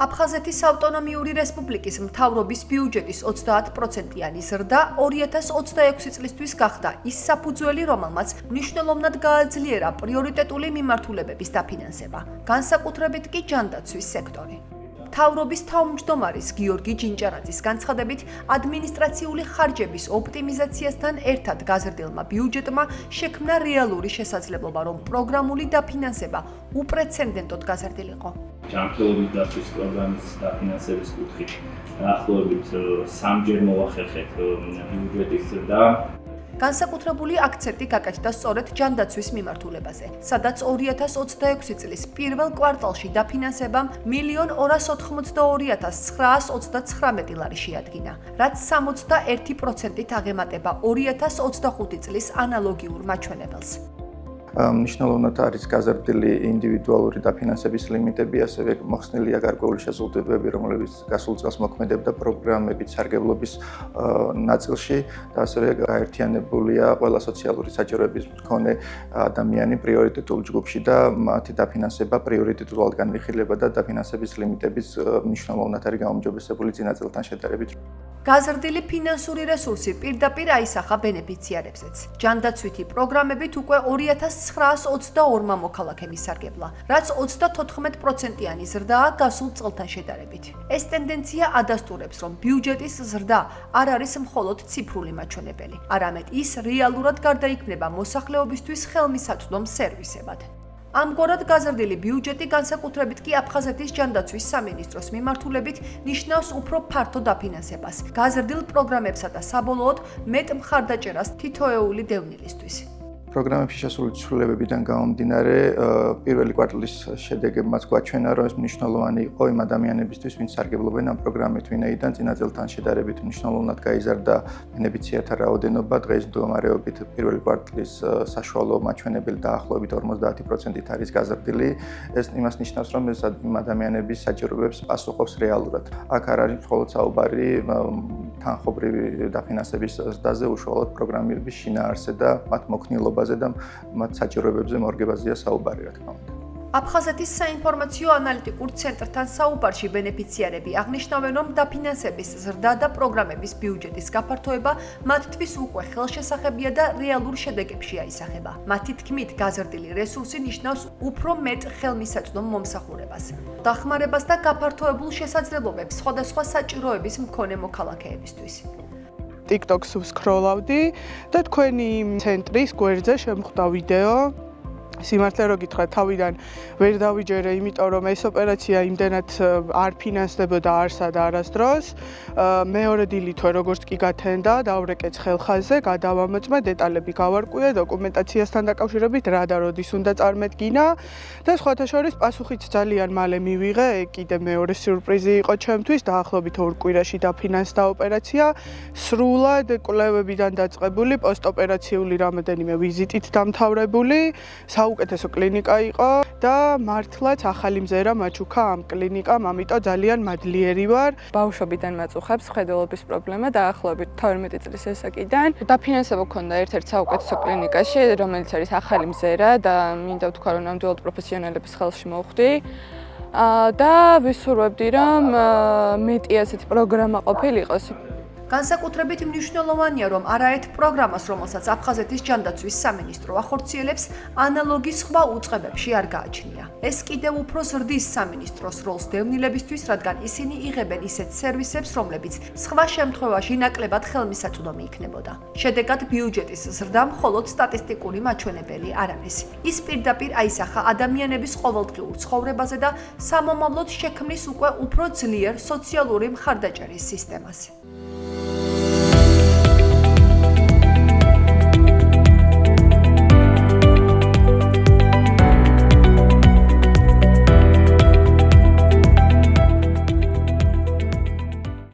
აფხაზეთის ავტონომიური რესპუბლიკის მთავრობის ბიუჯეტის 30%-იანი ზრდა 2026 წლისთვის გახდა ის საფუძველი, რომელმაც მნიშვნელოვნად გააძლიერა პრიორიტეტული მიმართულებების დაფინანსება, განსაკუთრებით კი ჯანდაცვის სექტორი. მთავრობის თავმჯდომარის გიორგი ჯინჭარაძის განცხადებით, ადმინისტრაციული ხარჯების ოპტიმიზაციასთან ერთად გაზრდილმა ბიუჯეტმა შექმნა რეალური შესაძლებლობა, რომ პროგრამული დაფინანსება უპრეცედენტოდ გაზრდილიყო. ჯანმრთელობის დაცვის პროგრამის დაფინანსების კუთხით დაახლოებით 3-ჯერ მოახერხეთ ბიუჯეტის ზრდა. განსაკუთრებული აქცენტი გაკეთდა სწორედ ჯანდაცვის მიმართულებაზე, სადაც 2026 წლის პირველ კვარტალში დაფინანსებამ 1,282,929 ლარი შეადგინა, რაც 61%-ით აღემატება 2025 წლის ანალოგიურ მაჩვენებელს. მნიშვნელოვნად არის გაზრდილი ინდივიდუალური დაფინანსების ლიმიტები, ასევე მოხსნილია გარკვეული შეზღუდვები, რომლებიც გასულ წელს მოქმედებდა პროგრამებით სარგებლობის ნაწილში და ასევე გაერთიანებულია ყველა სოციალური საჭიროების მქონე ადამიანი პრიორიტეტულ ჯგუფში და მათი დაფინანსება პრიორიტეტულად განვიხილება და დაფინანსების ლიმიტების მნიშვნელოვნად არის გაუმჯობესებული წინა წელთან შედარებით. გაზრდილი ფინანსური რესურსი პირდაპირ აისახა ბენეფიციარებზეც. ჯანდაცვითი პროგრამებით უკვე 2922 მოქალაქემ ისარგებლა, რაც 34%-იანი ზრდაა გასულ წელთან შედარებით. ეს ტენდენცია ადასტურებს, რომ ბიუჯეტის ზრდა არ არის მხოლოდ ციფრული მაჩვენებელი, არამედ ის რეალურად გარდაიქმნება მოსახლეობისთვის ხელმისაწვდომ სერვისებად. ამგვარად გაზრდილი ბიუჯეტი განსაკუთრებით კი აფხაზეთის ჯანდაცვის სამინისტროს მიმართულებით ნიშნავს უფრო ფართო დაფინანსებას, გაზრდილ პროგრამებსა და საბოლოოდ მეტ მხარდაჭერას თითოეული დევნილისთვის. პროგრამებში შესული ცვლილებებიდან გამომდინარე, პირველი კვარტალის შედეგებმაც გვაჩვენა, რომ ეს მნიშვნელოვანი იყო იმ ადამიანებისთვის, ვინც სარგებლობენ ამ პროგრამით, ვინაიდან წინა წელთან შედარებით მნიშვნელოვნად გაიზარდა ბენეფიციართა რაოდენობა. დღეს მდგომარეობით პირველი კვარტალის საშუალო მაჩვენებელი დაახლოებით 50%-ით არის გაზრდილი. ეს იმას ნიშნავს, რომ ეს იმ ადამიანების საჭიროებებს პასუხობს რეალურად. აქ არ არის მხოლოდ საუბარი თანხობრივი დაფინანსების ზრდაზე, უშუალოდ პროგრამების შინაარსზე და მათ მოქნილობაზე და მათ საჭიროებებზე მორგებაზეა საუბარი, რა თქმა უნდა. აფხაზეთის საინფორმაციო ანალიტიკურ ცენტრთან საუბარში ბენეფიციარები აღნიშნავენ, რომ დაფინანსების ზრდა და პროგრამების ბიუჯეტის გაფართოება მათთვის უკვე ხელშესახებია და რეალურ შედეგებში აისახება. მათი თქმით, გაზრდილი რესურსი ნიშნავს უფრო მეტ ხელმისაწვდომ მომსახურებას, დახმარებას და გაფართოებულ შესაძლებლობებს სხვადასხვა საჭიროების მქონე მოქალაქეებისთვის. TikTok-ს ვსკროლავდი და თქვენი ცენტრის გვერდზე შემხვდა ვიდეო. სიმართლე რო გითხრათ, თავიდან ვერ დავიჯერე, იმიტომ რომ ეს ოპერაცია იმდენად არ ფინანსდებოდა არსა და არასდროს. მეორე დილით როგორც კი გათენდა, დავრეკეც ხელხაზზე, გადავამოწმე, დეტალები გავარკვიე, დოკუმენტაციასთან დაკავშირებით რა და როდის უნდა წარმედგინა და სხვათა შორის პასუხიც ძალიან მალე მივიღე. კიდე მეორე სიურპრიზი იყო ჩემთვის, დაახლოებით 2 კვირაში დაფინანსდა ოპერაცია, სრულად კვლევებიდან დაწყებული, პოსტოპერაციული რამოდენიმე ვიზიტით დამთავრებული. საუკეთესო კლინიკა იყო და მართლაც ახალი მზერა მაჩუქა ამ კლინიკამ, ამიტომ ძალიან მადლიერი ვარ. ბავშვობიდან მაწუხებს ხედელობის პრობლემა დაახლოებით 12 წლის ასაკიდან. დაფინანსება მქონდა ერთ-ერთ საუკეთესო კლინიკაში, რომელიც არის ახალი მზერა და მინდა ვთქვა, რომ ნამდვილად პროფესიონალების ხელში მოვხვდი. და ვისურვებდი, რომ მეტი ასეთი პროგრამა ყოფილიყოს. განსაკუთრებით მნიშვნელოვანია, რომ არაერთ პროგრამას, რომელსაც აფხაზეთის ჯანდაცვის სამინისტრო ახორციელებს, ანალოგი სხვა უწყებებში არ გააჩნია. ეს კიდევ უფრო ზრდის სამინისტროს როლს დევნილებისთვის, რადგან ისინი იღებენ ისეთ სერვისებს, რომლებიც სხვა შემთხვევაში ნაკლებად ხელმისაწვდომი იქნებოდა. შედეგად ბიუჯეტის ზრდა მხოლოდ სტატისტიკური მაჩვენებელი არ არის. ის პირდაპირ აისახა ადამიანების ყოველდღიურ ცხოვრებაზე და სამომავლოდ შექმნის უკვე უფრო ძლიერ სოციალური მხარდაჭერის სისტემას.